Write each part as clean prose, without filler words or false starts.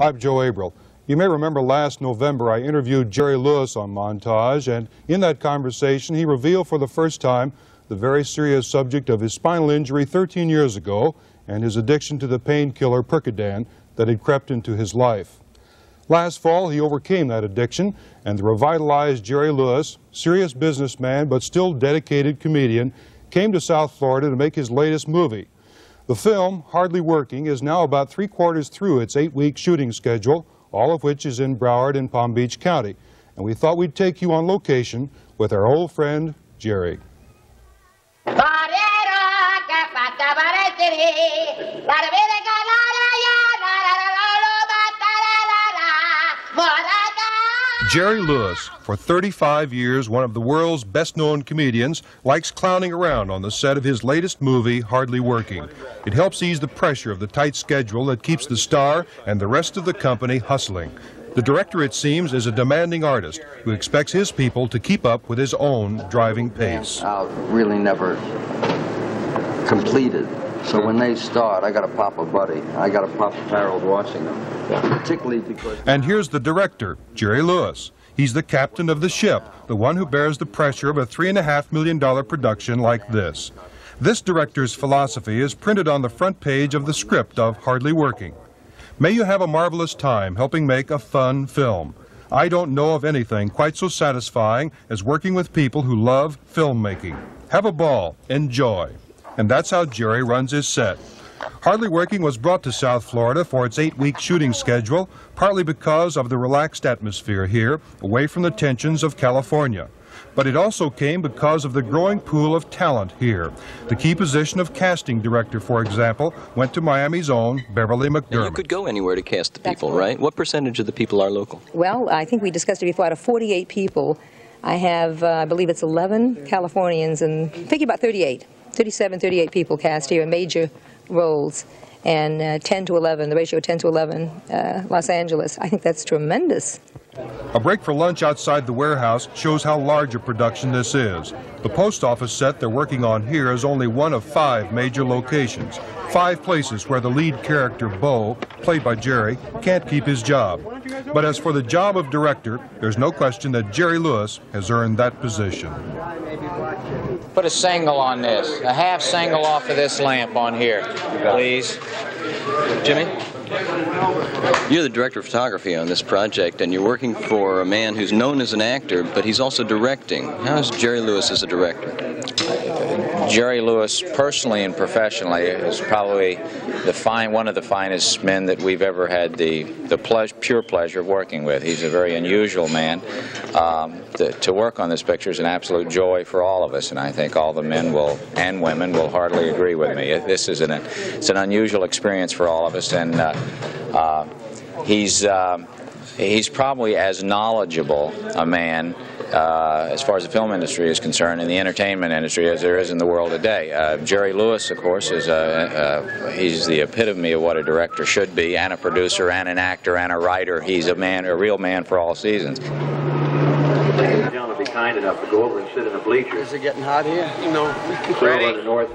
I'm Joe Averill. You may remember last November I interviewed Jerry Lewis on Montage, and in that conversation he revealed for the first time the very serious subject of his spinal injury 13 years ago and his addiction to the painkiller Percodan that had crept into his life. Last fall he overcame that addiction, and the revitalized Jerry Lewis, serious businessman but still dedicated comedian, came to South Florida to make his latest movie. The film, Hardly Working, is now about 3/4 through its 8-week shooting schedule, all of which is in Broward and Palm Beach County. And we thought we'd take you on location with our old friend, Jerry. Jerry Lewis, for 35 years one of the world's best-known comedians, likes clowning around on the set of his latest movie, Hardly Working. It helps ease the pressure of the tight schedule that keeps the star and the rest of the company hustling. The director, it seems, is a demanding artist who expects his people to keep up with his own driving pace. Really never completed. So when they start, I got to pop a buddy. I got to pop Harold watching them. Particularly because... And here's the director, Jerry Lewis. He's the captain of the ship, the one who bears the pressure of a $3.5 million production like this. This director's philosophy is printed on the front page of the script of Hardly Working. May you have a marvelous time helping make a fun film. I don't know of anything quite so satisfying as working with people who love filmmaking. Have a ball. Enjoy. And that's how Jerry runs his set. Hardly Working was brought to South Florida for its 8-week shooting schedule, partly because of the relaxed atmosphere here, away from the tensions of California. But it also came because of the growing pool of talent here. The key position of casting director, for example, went to Miami's own Beverly McDermott. Now you could go anywhere to cast the people, right? What percentage of the people are local? Well, I think we discussed it before. Out of 48 people, I have, I believe it's 11 Californians and I think about 37-38 people cast here in major roles, and 10 to 11, the ratio 10 to 11, Los Angeles. I think that's tremendous. A break for lunch outside the warehouse shows how large a production this is. The post office set they're working on here is only one of 5 major locations, 5 places where the lead character, Bo, played by Jerry, can't keep his job. But as for the job of director, there's no question that Jerry Lewis has earned that position. Put a single on this, a half single off of this lamp on here, please. Jimmy? You're the director of photography on this project, and you're working for a man who's known as an actor, but he's also directing. How is Jerry Lewis as a director? Jerry Lewis, personally and professionally, is probably one of the finest men that we've ever had the pure pleasure of working with. He's a very unusual man. To work on this picture is an absolute joy for all of us, and I think all the men and women will heartily agree with me. This is it's an unusual experience for all of us, and he's probably as knowledgeable a man as far as the film industry is concerned, in the entertainment industry, as there is in the world today. Jerry Lewis, of course, is he's the epitome of what a director should be, and a producer, and an actor, and a writer. He's a real man for all seasons. Gentlemen, be kind enough to go over and sit in the bleachers. Is it getting hot here? No.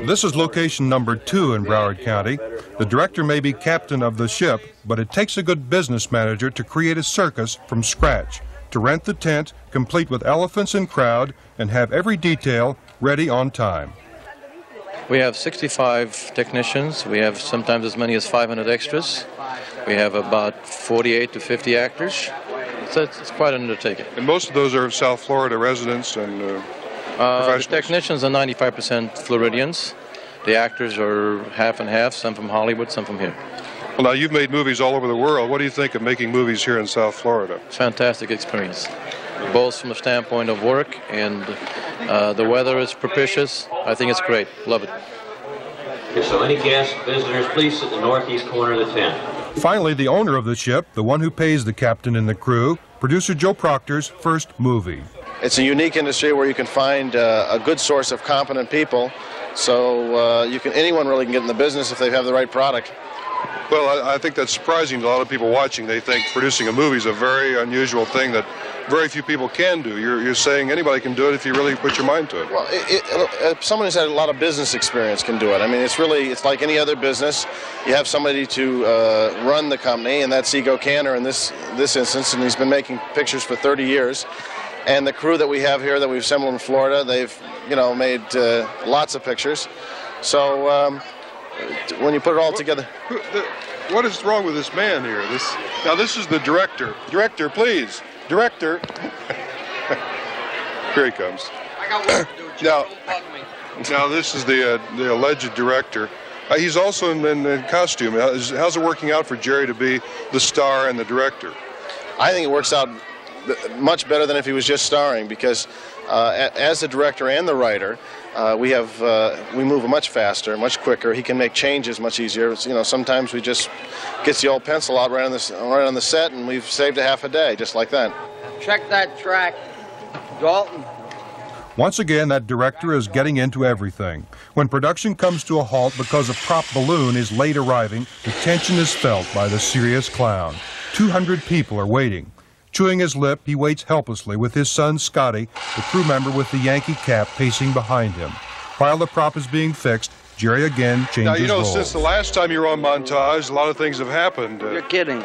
This is location number 2 in Broward County. The director may be captain of the ship, but it takes a good business manager to create a circus from scratch, to rent the tent, complete with elephants and crowd, and have every detail ready on time. We have 65 technicians. We have sometimes as many as 500 extras. We have about 48 to 50 actors. So it's quite an undertaking. And most of those are South Florida residents and professionals? The technicians are 95% Floridians. The actors are half and half, some from Hollywood, some from here. Well, now, you've made movies all over the world. What do you think of making movies here in South Florida? Fantastic experience, both from the standpoint of work and the weather is propitious. I think it's great. Love it. Okay, so any guests, visitors, please sit in the northeast corner of the tent. Finally, the owner of the ship, the one who pays the captain and the crew, producer Joe Proctor's first movie. It's a unique industry where you can find a good source of competent people, so anyone really can get in the business if they have the right product. Well, I think that's surprising to a lot of people watching. They think producing a movie is a very unusual thing that very few people can do. You're saying anybody can do it if you really put your mind to it. Well, someone who's had a lot of business experience can do it. I mean, it's like any other business. You have somebody to run the company, and that's Ego Kantor in this instance, and he's been making pictures for 30 years. And the crew that we have here that we've assembled in Florida, they've, made lots of pictures. So when you put it all together... What is wrong with this man here? Now, this is the director. Director, please. Director. Here he comes. I got work to do, Joe. Don't bug me. Now, this is the alleged director. He's also in costume. How's it working out for Jerry to be the star and the director? I think it works out much better than if he was just starring, because as the director and the writer, we move much faster, much quicker. He can make changes much easier. Sometimes we just gets the old pencil out right on the set, and we've saved a half a day, just like that. Check that track, Dalton. Once again, that director is getting into everything. When production comes to a halt because a prop balloon is late arriving, the tension is felt by the serious clown. 200 people are waiting. Chewing his lip, he waits helplessly with his son Scotty, the crew member with the Yankee cap, pacing behind him. While the prop is being fixed, Jerry again changes roles. Since the last time you were on Montage, a lot of things have happened. You're kidding.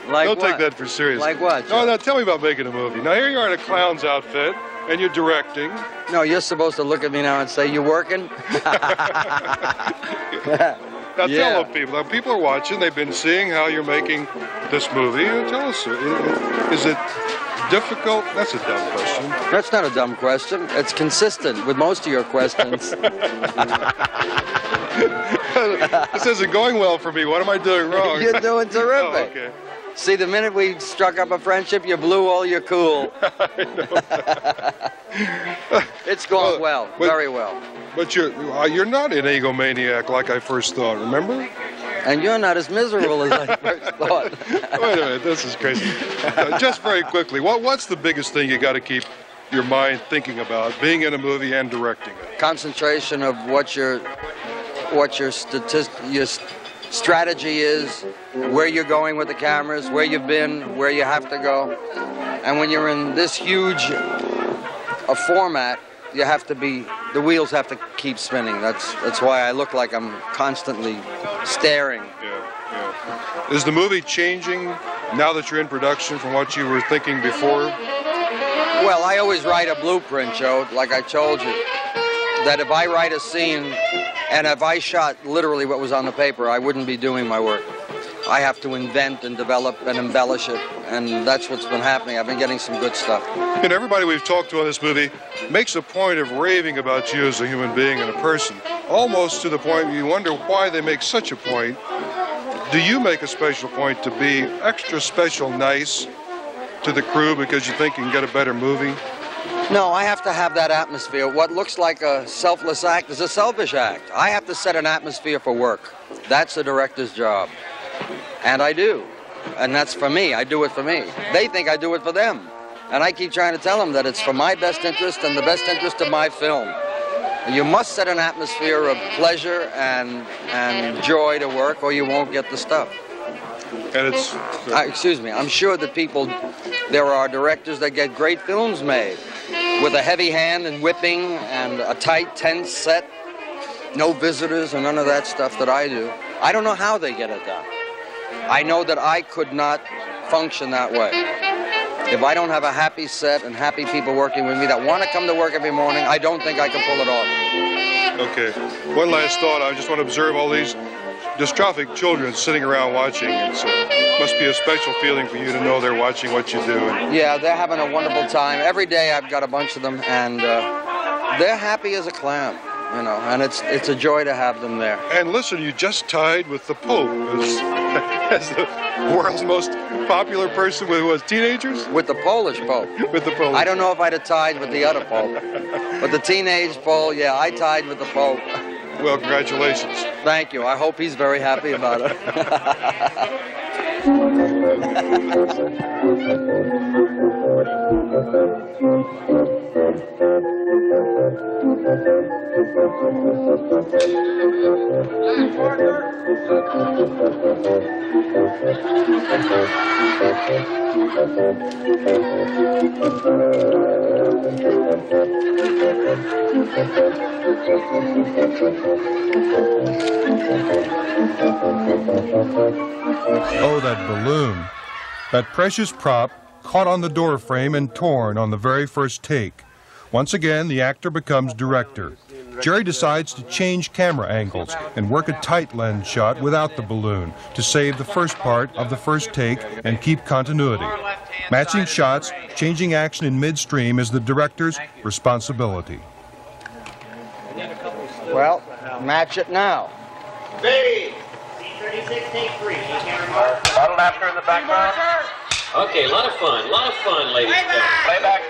Don't take that for serious. Like what? No, tell me about making a movie. Now, here you are in a clown's outfit, and you're directing. No, you're supposed to look at me now and say, you working? Now tell them people. Now, people are watching. They've been seeing how you're making this movie. Tell us, is it difficult? That's a dumb question. That's not a dumb question. It's consistent with most of your questions. This isn't going well for me. What am I doing wrong? You're doing terrific. Oh, okay. See, the minute we struck up a friendship, you blew all your cool. It's going well, very well. But you're not an egomaniac like I first thought, remember? And you're not as miserable as I first thought. Wait a minute, this is crazy. Just very quickly, what's the biggest thing you got to keep your mind thinking about, being in a movie and directing it? Concentration of what your strategy is, where you're going with the cameras, where you've been, where you have to go. And when you're in this huge a format, you have to be, the wheels have to keep spinning. That's why I look like I'm constantly staring. Yeah. Is the movie changing now that you're in production from what you were thinking before? Well, I always write a blueprint, Joe, like I told you, that if I write a scene and if I shot literally what was on the paper, I wouldn't be doing my work. I have to invent and develop and embellish it, and that's what's been happening. I've been getting some good stuff. And everybody we've talked to on this movie makes a point of raving about you as a human being and a person, almost to the point you wonder why they make such a point. Do you make a special point to be extra special nice to the crew because you think you can get a better movie? No, I have to have that atmosphere. What looks like a selfless act is a selfish act. I have to set an atmosphere for work. That's the director's job. And I do. And that's for me. I do it for me. They think I do it for them. And I keep trying to tell them that it's for my best interest and the best interest of my film. You must set an atmosphere of pleasure and joy to work, or you won't get the stuff. And it's... excuse me, I'm sure that there are directors that get great films made with a heavy hand and whipping and a tight, tense set, no visitors and none of that stuff that I do. I don't know how they get it done. I know that I could not function that way. If I don't have a happy set and happy people working with me that want to come to work every morning, I don't think I can pull it off. Okay. One last thought. I just want to observe all these dystrophic children sitting around watching. It must be a special feeling for you to know they're watching what you do. Yeah, they're having a wonderful time. Every day I've got a bunch of them, and they're happy as a clam, you know, and it's a joy to have them there. And listen, you just tied with the Pope as the world's most popular person with teenagers? With the Polish Pope. With the Polish. I don't know if I'd have tied with the other Pope, but the teenage Pope, yeah, I tied with the Pope. Well, congratulations. Thank you. I hope he's very happy about it. Oh, that balloon. That precious prop caught on the door frame and torn on the very first take. Once again, the actor becomes director. Jerry decides to change camera angles and work a tight lens shot without the balloon to save the first part of the first take and keep continuity. Matching shots, changing action in midstream is the director's responsibility. Well, match it now. Ready. C-36, take 3. Battle Master in the background. Okay, a lot of fun, ladies and gentlemen. Playback.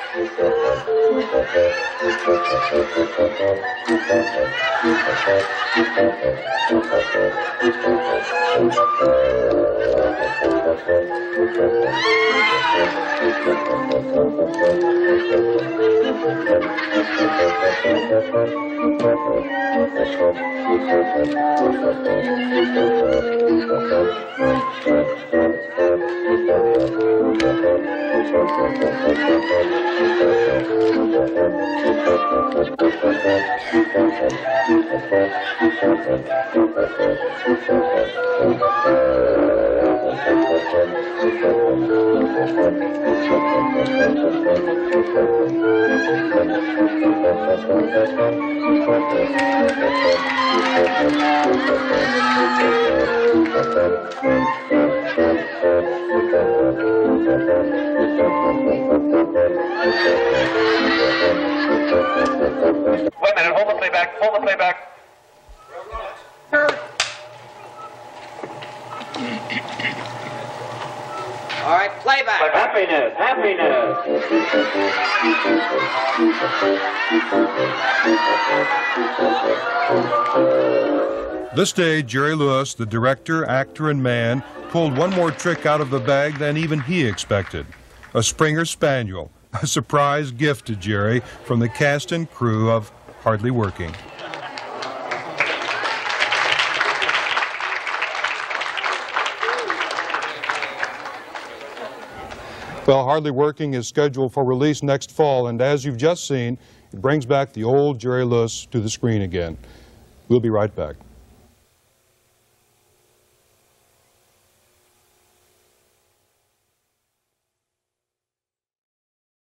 Wait a minute, hold the playback. All right, playback. Happiness. This day, Jerry Lewis, the director, actor, and man, pulled one more trick out of the bag than even he expected. A Springer Spaniel, a surprise gift to Jerry from the cast and crew of Hardly Working. Well, Hardly Working is scheduled for release next fall, and as you've just seen, it brings back the old Jerry Lewis to the screen again. We'll be right back.